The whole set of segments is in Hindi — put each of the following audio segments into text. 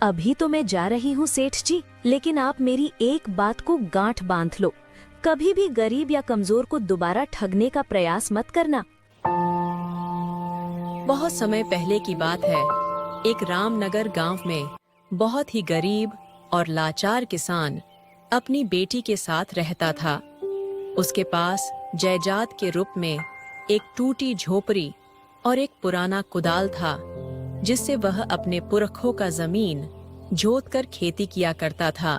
अभी तो मैं जा रही हूँ सेठ जी, लेकिन आप मेरी एक बात को गांठ बांध लो, कभी भी गरीब या कमजोर को दोबारा ठगने का प्रयास मत करना। बहुत समय पहले की बात है। एक रामनगर गांव में बहुत ही गरीब और लाचार किसान अपनी बेटी के साथ रहता था। उसके पास जायदाद के रूप में एक टूटी झोपड़ी और एक पुराना कुदाल था, जिससे वह अपने पुरखों का जमीन जोतकर खेती किया करता था।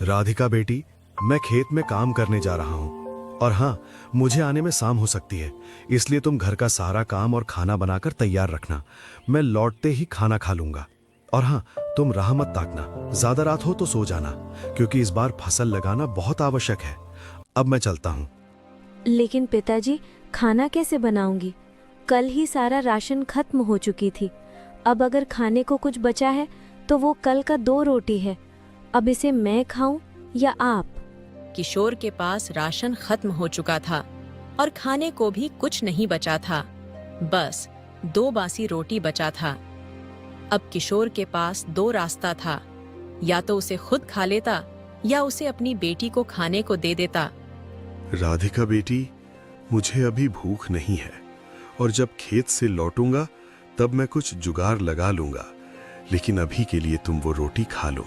राधिका बेटी, मैं खेत में काम करने जा रहा हूँ और हाँ, मुझे आने में शाम हो सकती है, इसलिए तुम घर का सारा काम और खाना बनाकर तैयार रखना। मैं लौटते ही खाना खा लूंगा। और हाँ, तुम राह मत ताकना, ज्यादा रात हो तो सो जाना, क्योंकि इस बार फसल लगाना बहुत आवश्यक है। अब मैं चलता हूँ। लेकिन पिताजी, खाना कैसे बनाऊंगी? कल ही सारा राशन खत्म हो चुकी थी। अब अगर खाने को कुछ बचा है तो वो कल का 2 रोटी है। अब इसे मैं खाऊं या आप? किशोर के पास राशन खत्म हो चुका था और खाने को भी कुछ नहीं बचा था, बस 2 बासी रोटी बचा था। अब किशोर के पास 2 रास्ता था, या तो उसे खुद खा लेता या उसे अपनी बेटी को खाने को दे देता। राधिका बेटी, मुझे अभी भूख नहीं है और जब खेत से लौटूंगा तब मैं कुछ जुगाड़ लगा लूंगा, लेकिन अभी के लिए तुम वो रोटी खा लो।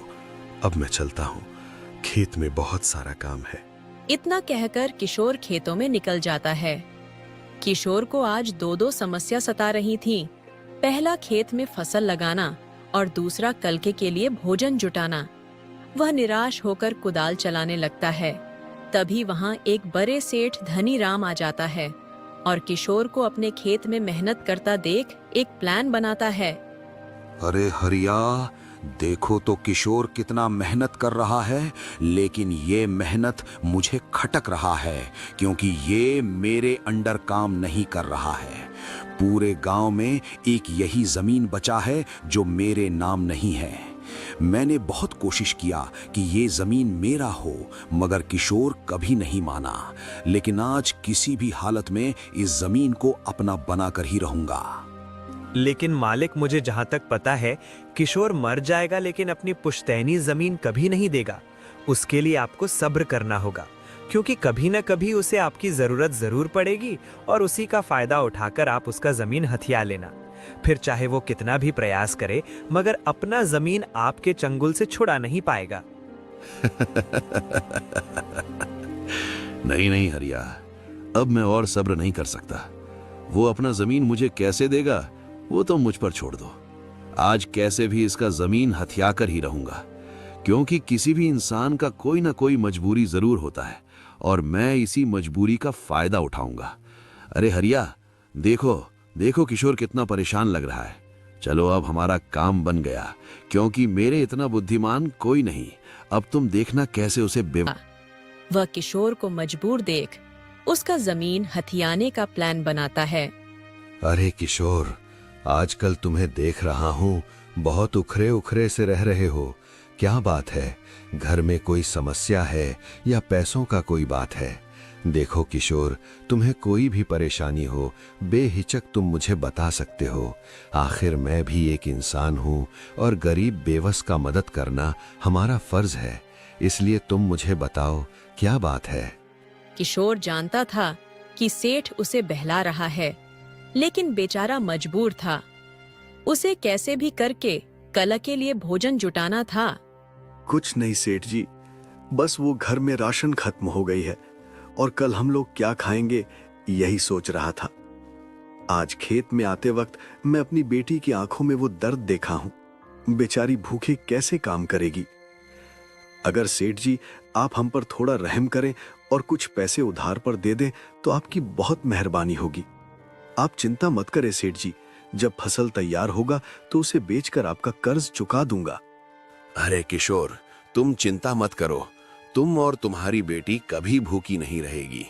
अब मैं चलता हूँ, खेत में बहुत सारा काम है। इतना कहकर किशोर खेतों में निकल जाता है। किशोर को आज 2 समस्या सता रही थीं। पहला खेत में फसल लगाना और दूसरा कल के लिए भोजन जुटाना। वह निराश होकर कुदाल चलाने लगता है। तभी वहां एक बड़े सेठ धनी राम आ जाता है और किशोर को अपने खेत में मेहनत करता देख एक प्लान बनाता है। अरे हरिया, देखो तो किशोर कितना मेहनत कर रहा है, लेकिन ये मेहनत मुझे खटक रहा है, क्योंकि ये मेरे अंडर काम नहीं कर रहा है। पूरे गांव में एक यही जमीन बचा है जो मेरे नाम नहीं है। मैंने बहुत कोशिश किया कि ये जमीन मेरा हो, मगर किशोर कभी नहीं माना। लेकिन आज किसी भी हालत में इस जमीन को अपना बनाकर ही रहूंगा। लेकिन मालिक, मुझे जहां तक पता है, किशोर मर जाएगा लेकिन अपनी पुश्तैनी जमीन कभी नहीं देगा। उसके लिए आपको सब्र करना होगा, क्योंकि कभी न कभी उसे आपकी जरूरत जरूर पड़ेगी और उसी का फायदा उठाकर आप उसका जमीन हथिया लेना। फिर चाहे वो कितना भी प्रयास करे, मगर अपना जमीन आपके चंगुल से छुड़ा नहीं पाएगा। नहीं नहीं हरिया, अब मैं और सब्र नहीं कर सकता। वो अपना जमीन मुझे कैसे देगा, वो तो मुझ पर छोड़ दो। आज कैसे भी इसका जमीन हथिया कर ही रहूंगा, क्योंकि किसी भी इंसान का कोई ना कोई मजबूरी जरूर होता है और मैं इसी मजबूरी का फायदा उठाऊंगा। अरे हरिया, देखो देखो किशोर कितना परेशान लग रहा है। चलो, अब हमारा काम बन गया, क्योंकि मेरे इतना बुद्धिमान कोई नहीं। अब तुम देखना कैसे उसे वह किशोर को मजबूर देख उसका जमीन हथियाने का प्लान बनाता है। अरे किशोर, आजकल तुम्हें देख रहा हूँ, बहुत उखरे उखरे से रह रहे हो। क्या बात है? घर में कोई समस्या है या पैसों का कोई बात है? देखो किशोर, तुम्हें कोई भी परेशानी हो, बेहिचक तुम मुझे बता सकते हो। आखिर मैं भी एक इंसान हूँ और गरीब बेवस का मदद करना हमारा फर्ज है। इसलिए तुम मुझे बताओ, क्या बात है? किशोर जानता था कि सेठ उसे बहला रहा है, लेकिन बेचारा मजबूर था। उसे कैसे भी करके कल के लिए भोजन जुटाना था। कुछ नहीं सेठ जी, बस वो घर में राशन खत्म हो गई है और कल हम लोग क्या खाएंगे, यही सोच रहा था। आज खेत में आते वक्त मैं अपनी बेटी की आंखों में वो दर्द देखा हूं। बेचारी भूखे कैसे काम करेगी। अगर सेठ जी आप हम पर थोड़ा रहम करें और कुछ पैसे उधार पर दे दें तो आपकी बहुत मेहरबानी होगी। आप चिंता मत करें सेठ जी, जब फसल तैयार होगा तो उसे बेचकर आपका कर्ज चुका दूंगा। अरे किशोर, तुम चिंता मत करो, तुम और तुम्हारी बेटी कभी भूखी नहीं रहेगी।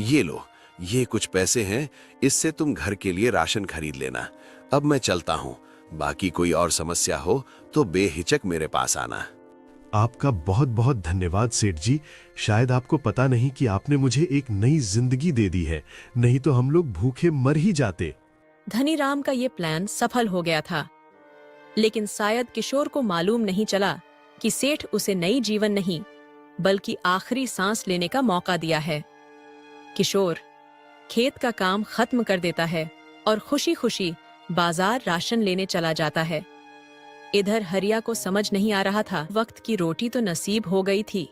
ये लो, ये कुछ पैसे हैं, इससे तुम घर के लिए राशन खरीद लेना। अब मैं चलता हूँ, बाकी कोई और समस्या हो तो बेहिचक मेरे पास आना। आपका बहुत बहुत धन्यवाद सेठ जी। शायद आपको पता नहीं कि आपने मुझे एक नई जिंदगी दे दी है, नहीं तो हम लोग भूखे मर ही जाते। धनीराम का ये प्लान सफल हो गया था। लेकिन शायद किशोर को मालूम नहीं चला कि सेठ उसे नई जीवन नहीं बल्कि आखिरी सांस लेने का मौका दिया है। किशोर खेत का काम खत्म कर देता है और खुशी खुशी बाजार राशन लेने चला जाता है। इधर हरिया को समझ नहीं आ रहा था, वक्त की रोटी तो नसीब हो गई थी,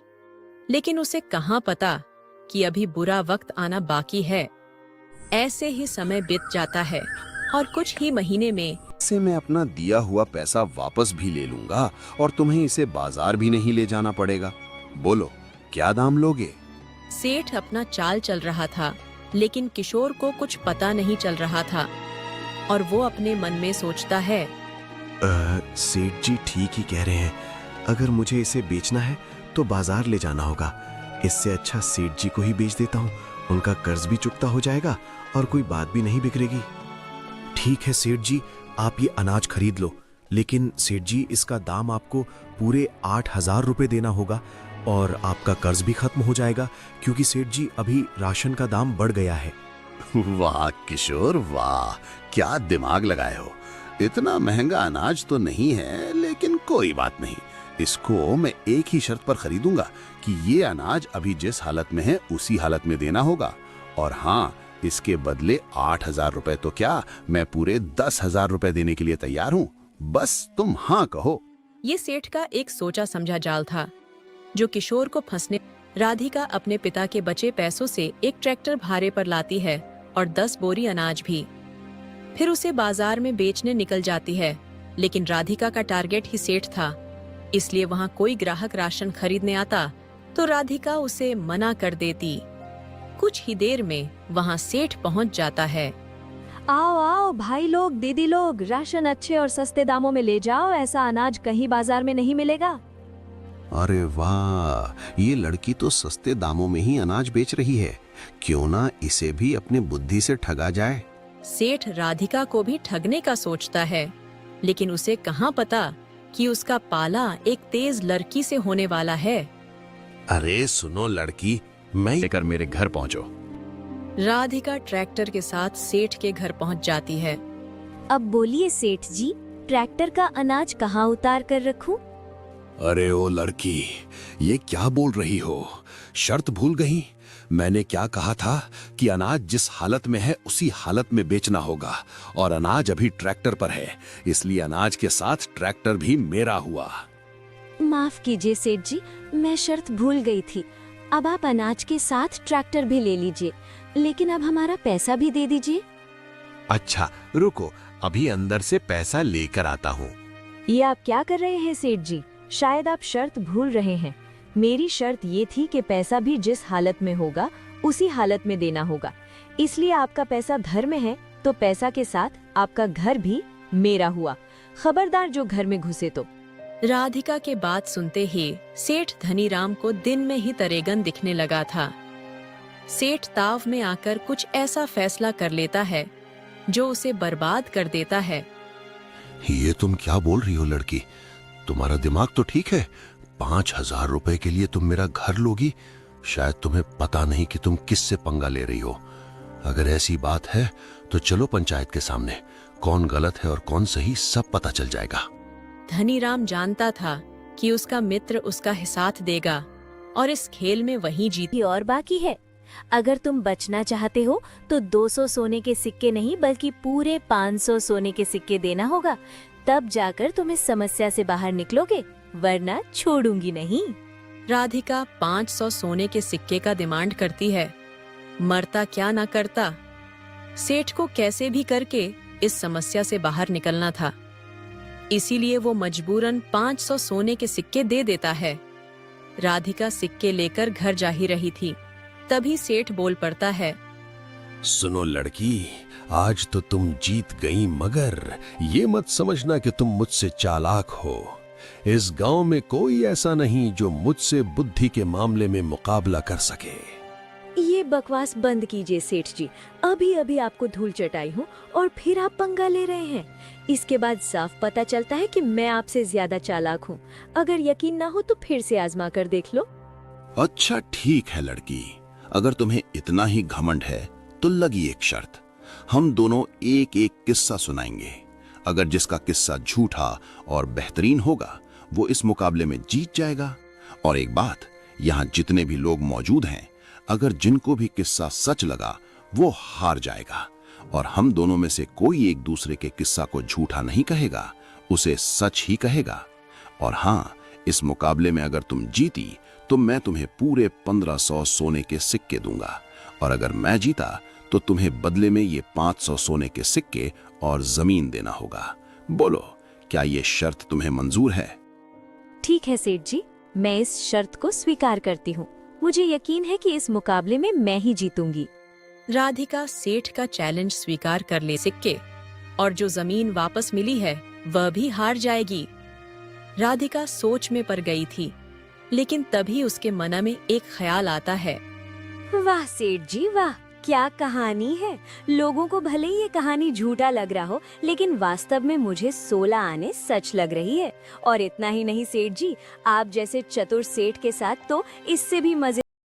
लेकिन उसे कहाँ पता कि अभी बुरा वक्त आना बाकी है। ऐसे ही समय बीत जाता है और कुछ ही महीने में से मैं अपना दिया हुआ पैसा वापस भी ले लूंगा और तुम्हें इसे बाजार भी नहीं ले जाना पड़ेगा। बोलो क्या दाम लोगे? सेठ अपना चाल चल रहा था, लेकिन किशोर को कुछ पता नहीं चल रहा था और वो अपने मन में सोचता है, सेठ जी ठीक ही कह रहे हैं, अगर मुझे इसे बेचना है तो बाजार ले जाना होगा। इससे अच्छा सेठ जी को ही बेच देता हूँ, उनका कर्ज भी चुकता हो जाएगा और कोई बात भी नहीं बिगड़ेगी। ठीक है सेठ जी, आप ये अनाज खरीद लो, लेकिन सेठ जी इसका दाम आपको पूरे 8,000 रुपए देना होगा और आपका कर्ज भी खत्म हो जाएगा, क्योंकि सेठ जी अभी राशन का दाम बढ़ गया है। वाह किशोर वाह, क्या दिमाग लगाए हो। इतना महंगा अनाज तो नहीं है, लेकिन कोई बात नहीं, इसको मैं एक ही शर्त पर खरीदूंगा कि ये अनाज अभी जिस हालत में है उसी हालत में देना होगा। और हाँ, इसके बदले 8,000 रुपए तो क्या, मैं पूरे 10,000 रुपए देने के लिए तैयार हूँ, बस तुम हाँ कहो। ये सेठ का एक सोचा समझा जाल था जो किशोर को फंसने। राधिका अपने पिता के बचे पैसों से एक ट्रैक्टर भाड़े पर लाती है और 10 बोरी अनाज भी। फिर उसे बाजार में बेचने निकल जाती है, लेकिन राधिका का टारगेट ही सेठ था, इसलिए वहाँ कोई ग्राहक राशन खरीदने आता तो राधिका उसे मना कर देती। कुछ ही देर में वहाँ सेठ पहुँच जाता है। आओ आओ भाई लोग, दीदी लोग, राशन अच्छे और सस्ते दामों में ले जाओ, ऐसा अनाज कहीं बाजार में नहीं मिलेगा। अरे वाह, ये लड़की तो सस्ते दामों में ही अनाज बेच रही है, क्यों ना इसे भी अपने बुद्धि से ठगा जाए। सेठ राधिका को भी ठगने का सोचता है, लेकिन उसे कहाँ पता कि उसका पाला एक तेज लड़की से होने वाला है। अरे सुनो लड़की, मैं लेकर मेरे घर पहुंचो। राधिका ट्रैक्टर के साथ सेठ के घर पहुंच जाती है। अब बोलिए सेठ जी, ट्रैक्टर का अनाज कहाँ उतार कर रखूं? अरे ओ लड़की, ये क्या बोल रही हो? शर्त भूल गई? मैंने क्या कहा था कि अनाज जिस हालत में है उसी हालत में बेचना होगा, और अनाज अभी ट्रैक्टर पर है, इसलिए अनाज के साथ ट्रैक्टर भी मेरा हुआ। माफ कीजिए सेठ जी, मैं शर्त भूल गई थी। अब आप अनाज के साथ ट्रैक्टर भी ले लीजिए, लेकिन अब हमारा पैसा भी दे दीजिए। अच्छा रुको, अभी अंदर से पैसा लेकर आता हूँ। ये आप क्या कर रहे हैं सेठ जी? शायद आप शर्त भूल रहे हैं। मेरी शर्त ये थी कि पैसा भी जिस हालत में होगा उसी हालत में देना होगा, इसलिए आपका पैसा घर में है तो पैसा के साथ आपका घर भी मेरा हुआ। खबरदार जो घर में घुसे तो। राधिका के बात सुनते ही सेठ धनीराम को दिन में ही तरेगन दिखने लगा था। सेठ ताव में आकर कुछ ऐसा फैसला कर लेता है जो उसे बर्बाद कर देता है। ये तुम क्या बोल रही हो लड़की? तुम्हारा दिमाग तो ठीक है? 5,000 रुपए के लिए तुम मेरा घर लोगी? शायद तुम्हें पता नहीं कि तुम किससे पंगा ले रही हो। अगर ऐसी बात है तो चलो पंचायत के सामने, कौन गलत है और कौन सही सब पता चल जाएगा। धनीराम जानता था कि उसका मित्र उसका साथ देगा और इस खेल में वही जीत। ये और बाकी है, अगर तुम बचना चाहते हो तो 200 सोने के सिक्के नहीं बल्कि पूरे 500 सोने के सिक्के देना होगा, तब जाकर तुम इस समस्या से बाहर निकलोगे, वरना छोड़ूंगी नहीं। राधिका 500 सोने के सिक्के का डिमांड करती है। मरता क्या ना करता, सेठ को कैसे भी करके इस समस्या से बाहर निकलना था, इसीलिए वो मजबूरन 500 सोने के सिक्के दे देता है। राधिका सिक्के लेकर घर जा ही रही थी, तभी सेठ बोल पड़ता है, सुनो लड़की, आज तो तुम जीत गई, मगर ये मत समझना कि तुम मुझसे चालाक हो। इस गांव में कोई ऐसा नहीं जो मुझसे बुद्धि के मामले में मुकाबला कर सके। ये बकवास बंद कीजिए सेठ जी, अभी अभी आपको धूल चटाई हूँ और फिर आप पंगा ले रहे हैं। इसके बाद साफ पता चलता है कि मैं आपसे ज्यादा चालाक हूँ। अगर यकीन ना हो तो फिर से आजमा कर देख लो। अच्छा ठीक है लड़की, अगर तुम्हें इतना ही घमंड है तो लगी एक शर्त, हम दोनों एक एक किस्सा सुनाएंगे। अगर जिसका किस्सा झूठा और बेहतरीन होगा वो इस मुकाबले में जीत जाएगा। और एक बात, यहाँ जितने भी लोग मौजूद हैं, अगर जिनको भी किस्सा सच लगा वो हार जाएगा, और हम दोनों में से कोई एक दूसरे के किस्सा को झूठा नहीं कहेगा, उसे सच ही कहेगा। और हाँ, इस मुकाबले में अगर तुम जीती तो मैं तुम्हें पूरे 1500 सोने के सिक्के दूंगा, और अगर मैं जीता तो तुम्हें बदले में ये 500 सोने के सिक्के और जमीन देना होगा। बोलो, क्या ये शर्त तुम्हें मंजूर है? ठीक है सेठ जी, मैं इस शर्त को स्वीकार करती हूँ। मुझे यकीन है कि इस मुकाबले में मैं ही जीतूंगी। राधिका सेठ का चैलेंज स्वीकार कर ले सिक्के, और जो जमीन वापस मिली है वह भी हार जाएगी। राधिका सोच में पड़ गई थी, लेकिन तभी उसके मन में एक ख्याल आता है। वाह सेठ जी वाह, क्या कहानी है। लोगों को भले ही ये कहानी झूठा लग रहा हो, लेकिन वास्तव में मुझे 16 आने सच लग रही है। और इतना ही नहीं सेठ जी, आप जैसे चतुर सेठ के साथ तो इससे भी मजे